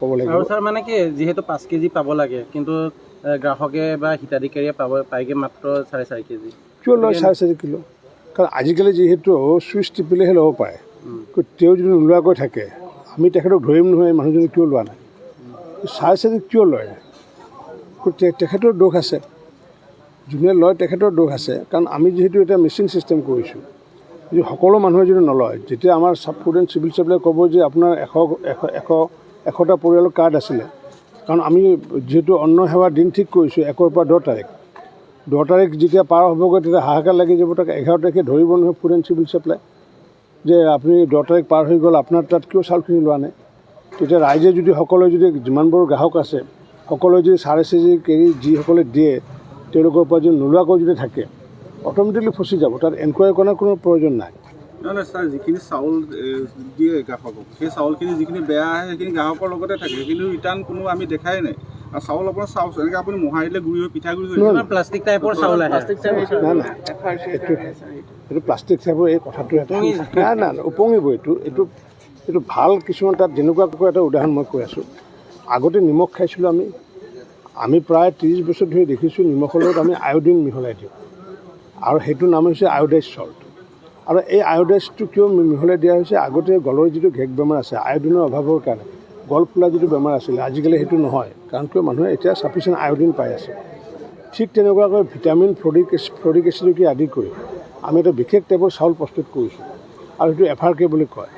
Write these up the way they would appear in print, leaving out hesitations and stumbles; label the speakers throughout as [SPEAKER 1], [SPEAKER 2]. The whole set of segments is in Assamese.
[SPEAKER 1] ক'ব লাগিব।
[SPEAKER 2] আৰু স্যাৰ মানে কি যেহেতু 5 কেজি পাব লাগে কিন্তু গ্ৰাহকে বা হিতাধিকাৰীয়ে পাইগে মাত্ৰ 4.5 কেজি।
[SPEAKER 1] কিয় লয় 4.5 কিলো? কাৰণ আজিকালি যিহেতু চুইচ টিপিলেহে ল'ব পাৰে, তেওঁ যদি নোলোৱাকৈ থাকে আমি তেখেতক ধৰিম নহয় মানুহজনে কিয় লোৱা নাই, 4.5 কিয় লয়? তেখেতৰ দোষ আছে, যোনে লয় তেখেতৰ দোষ আছে। কাৰণ আমি যিহেতু এটা মেচিন ছিষ্টেম কৰিছোঁ, যদি সকলো মানুহে যদি নলয়, যেতিয়া আমাৰ ফুড এণ্ড চিভিল চাপ্লাই ক'ব যে আপোনাৰ 100টা পৰিয়ালৰ কাৰ্ড আছিলে, কাৰণ আমি যিহেতু অন্ন সেৱাৰ দিন ঠিক কৰিছোঁ 1ৰ পৰা 10 তাৰিখ, 10 তাৰিখ যেতিয়া পাৰ হ'বগৈ তেতিয়া হাহাকাৰ লাগি যাব। তাক 11 তাৰিখে ধৰিব নহয় ফুড এণ্ড চিভিল চাপ্লাই যে আপুনি 10 তাৰিখ পাৰ হৈ গ'ল, আপোনাৰ তাত কিয় চাউলখিনি লোৱা নাই। তেতিয়া ৰাইজে যদি সকলোৱে যদি যিমানবোৰ গ্ৰাহক আছে সকলোৱে যদি 4.5 কেজি যিসকলে দিয়ে তেওঁলোকৰ পৰা যদি নোলোৱাকৈ যদি থাকে অট'মেটিকলি ফচি যাব। তাত এনকুৱাৰী কৰাৰ কোনো প্ৰয়োজন নাই।
[SPEAKER 3] নহয় ছাৰ, যিখিনি চাউল দিয়ে গ্ৰাহকক, সেই চাউলখিনি যিখিনি বেয়া আহে সেইখিনি গ্ৰাহকৰ লগতে থাকে, কিন্তু ৰিটাৰ্ণ কোনো আমি দেখাই নাই। আৰু চাউল আপোনাৰ চাউল এনেকৈ আপুনি মোহাৰি দিলে গুড়ি হৈ পিঠাগুড়ি হৈ যায়,
[SPEAKER 2] প্লাষ্টিক টাইপৰ চাউল আহে।
[SPEAKER 1] নাই নাই, এইটো প্লাষ্টিক চাইবৰ এই কথাটো এটা নাই উপঙিব। এইটো ভাল কিছুমান তাত যেনেকুৱাকৈ এটা উদাহৰণ মই কৈ আছোঁ। আগতে নিমখ খাইছিলোঁ আমি প্ৰায় 30 বছৰ ধৰি দেখিছোঁ নিমখৰ লগত আমি আয়ডিন মিহলাই দিওঁ, আৰু সেইটো নাম হৈছে আয়ডাইজ চল্ট। আৰু এই আয়ডাইজটো কিয় মিহলাই দিয়া হৈছে, আগতে গলৰ যিটো ঘেক বেমাৰ আছে আয়ডিনৰ অভাৱৰ কাৰণে গল ফুলা যিটো বেমাৰ আছিলে, আজিকালি সেইটো নহয়। কাৰণ কিয় মানুহে এতিয়া ছাফিচিয়েণ্ট আয়ডিন পাই আছে। ঠিক তেনেকুৱাকৈ ভিটামিন ফ্লৰিক এচিডকে আদি কৰি আমি এটা বিশেষ টাইপৰ চাউল প্ৰস্তুত কৰিছোঁ, আৰু সেইটো FRK বুলি কয়,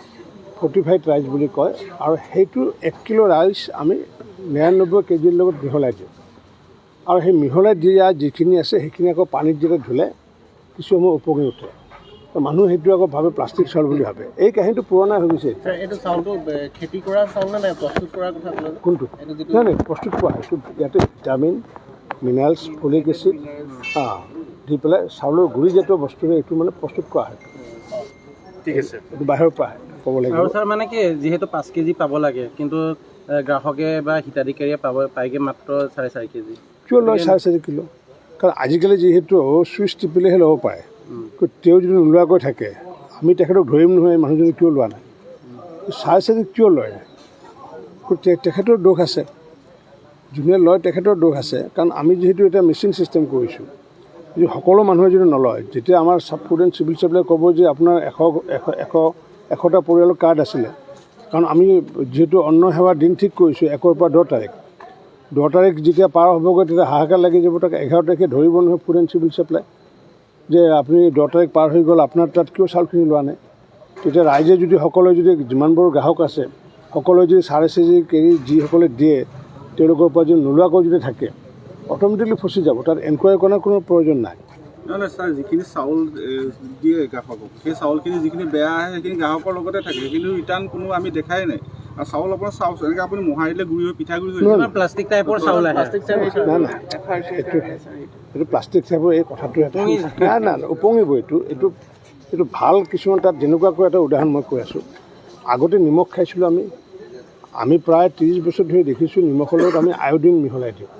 [SPEAKER 1] ফৰ্টিফাইড ৰাইচ বুলি কয়। আৰু সেইটো 1 কিলো ৰাইচ আমি 99 কেজিৰ লগত মিহলাই দিওঁ, আৰু সেই মিহলাই দিয়া যিখিনি আছে সেইখিনি আকৌ পানীত যেতিয়া ধুলে কিছু সময় উপঙি উঠে। মানুহে সেইটো আকৌ ভাবে প্লাষ্টিক চাউল বুলি ভাবে। এই কাহিনীটো পুৰণা হৈ গৈছে।
[SPEAKER 2] এইটো চাউলটো খেতি কৰা চাউল নে নাই প্ৰস্তুত কৰাৰ কথা ক'লে?
[SPEAKER 1] কোনটো? নাই প্ৰস্তুত কৰা হয়। ইয়াতে ভিটামিন মিনাৰেলছ ফলিক এচিড দি পেলাই চাউলৰ গুড়িজাতীয় বস্তুৰে এইটো মানে প্ৰস্তুত কৰা হয়।
[SPEAKER 2] ঠিক আছে,
[SPEAKER 1] এইটো বাহিৰৰ পৰা ক'ব লাগিব।
[SPEAKER 2] আৰু স্যাৰ মানে কি যেহেতু 5 কেজি পাব লাগে কিন্তু গ্ৰাহকে বা হিতাধিকাৰীয়ে পাইগে মাত্ৰ 4.5 কেজি।
[SPEAKER 1] কিয় লয় 4.5 কিলো? কাৰণ আজিকালি যিহেতু চুইচ টিপিলেহে ল'ব পাৰে, তেওঁ যদি নোলোৱাকৈ থাকে আমি তেখেতক ধৰিম নহয় মানুহজনে কিয় লোৱা নাই, 4.5 কিয় লয়? তেখেতৰ দোষ আছে, যোনে লয় তেখেতৰ দোষ আছে। কাৰণ আমি যিহেতু এটা মেচিন ছিষ্টেম কৰিছোঁ, যদি সকলো মানুহে যদি নলয়, যেতিয়া আমাৰ ফুড এণ্ড চিভিল চাপ্লাই ক'ব যে আপোনাৰ 100টা পৰিয়ালৰ কাৰ্ড আছিলে, কাৰণ আমি যিহেতু অন্ন সেৱাৰ দিন ঠিক কৰিছোঁ 1ৰ পৰা 10 তাৰিখ, 10 তাৰিখ যেতিয়া পাৰ হ'বগৈ তেতিয়া হাহাকাৰ লাগি যাব। তাক 11 তাৰিখে ধৰিব নহয় ফুড এণ্ড চিভিল চাপ্লাই যে আপুনি 10 তাৰিখ পাৰ হৈ গ'ল, আপোনাৰ তাত কিয় চাউলখিনি লোৱা নাই। তেতিয়া ৰাইজে যদি সকলোৱে যদি যিমানবোৰ গ্ৰাহক আছে সকলোৱে যদি 4.5 কেজি যিসকলে দিয়ে তেওঁলোকৰ পৰা যদি নোলোৱাকৈ যদি থাকে অট'মেটিকলি ফচি যাব। তাত এনকুৱাৰী কৰাৰ কোনো প্ৰয়োজন নাই।
[SPEAKER 3] নহয় ছাৰ, যিখিনি চাউল দিয়ে গ্ৰাহকক, সেই চাউলখিনি যিখিনি বেয়া আহে সেইখিনি গ্ৰাহকৰ লগতে থাকে, কিন্তু ৰিটাৰ্ণ কোনো আমি দেখাই নাই। আৰু চাউল আপোনাৰ চাউল এনেকৈ আপুনি মোহাৰি দিলে গুড়ি হৈ পিঠাগুড়ি হৈ যায়,
[SPEAKER 2] প্লাষ্টিক টাইপৰ চাউল আহে।
[SPEAKER 1] নাই এইটো প্লাষ্টিক চাইবৰ এই কথাটো এটা নাই উপঙিব। এইটো ভাল কিছুমান তাত যেনেকুৱাকৈ এটা উদাহৰণ মই কৈ আছোঁ। আগতে নিমখ খাইছিলোঁ আমি প্ৰায় 30 বছৰ ধৰি দেখিছোঁ নিমখৰ লগত আমি আয়ডিন মিহলাই দিওঁ,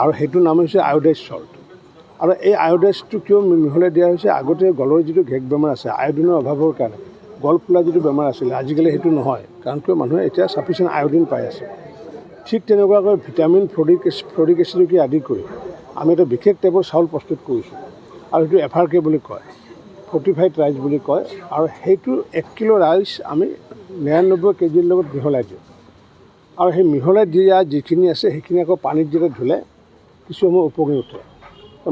[SPEAKER 1] আৰু সেইটো নাম হৈছে আয়ডাইজ চল্ট। আৰু এই আয়ডাইজটো কিয় মিহলাই দিয়া হৈছে, আগতে গলৰ যিটো ঘেক বেমাৰ আছে আয়ডিনৰ অভাৱৰ কাৰণে গল ফুলা যিটো বেমাৰ আছিলে, আজিকালি সেইটো নহয়। কাৰণ কিয় মানুহে এতিয়া ছাফিচিয়েণ্ট আয়ডিন পাই আছে। ঠিক তেনেকুৱাকৈ ভিটামিন ফ্লৰিক এচিডকে আদি কৰি আমি এটা বিশেষ টাইপৰ চাউল প্ৰস্তুত কৰিছোঁ, আৰু সেইটো FRK বুলি কয়, ফৰ্টিফাইড ৰাইচ বুলি কয়। আৰু সেইটো 1 কিলো ৰাইচ আমি 99 কেজিৰ লগত মিহলাই দিওঁ, আৰু সেই মিহলাই দিয়া যিখিনি আছে সেইখিনি আকৌ পানীত যেতিয়া ধুলে কিছু সময় উপঙি উঠে।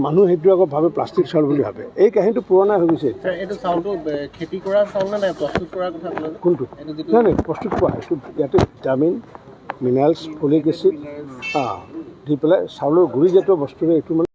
[SPEAKER 1] মানুহে সেইটো আকৌ ভাবে প্লাষ্টিক চাউল বুলি ভাবে। এই কাহিনীটো পুৰণা হৈ গৈছে।
[SPEAKER 2] এইটো চাউলটো খেতি কৰা চাউল নে নাই প্ৰস্তুত কৰাৰ কথা ক'লে?
[SPEAKER 1] কোনটো? নাই প্ৰস্তুত কৰা হয়। ইয়াতে ভিটামিন মিনাৰেলছ ফলিক এচিড দি পেলাই চাউলৰ গুড়িজাতীয় বস্তুৰে এইটো মানে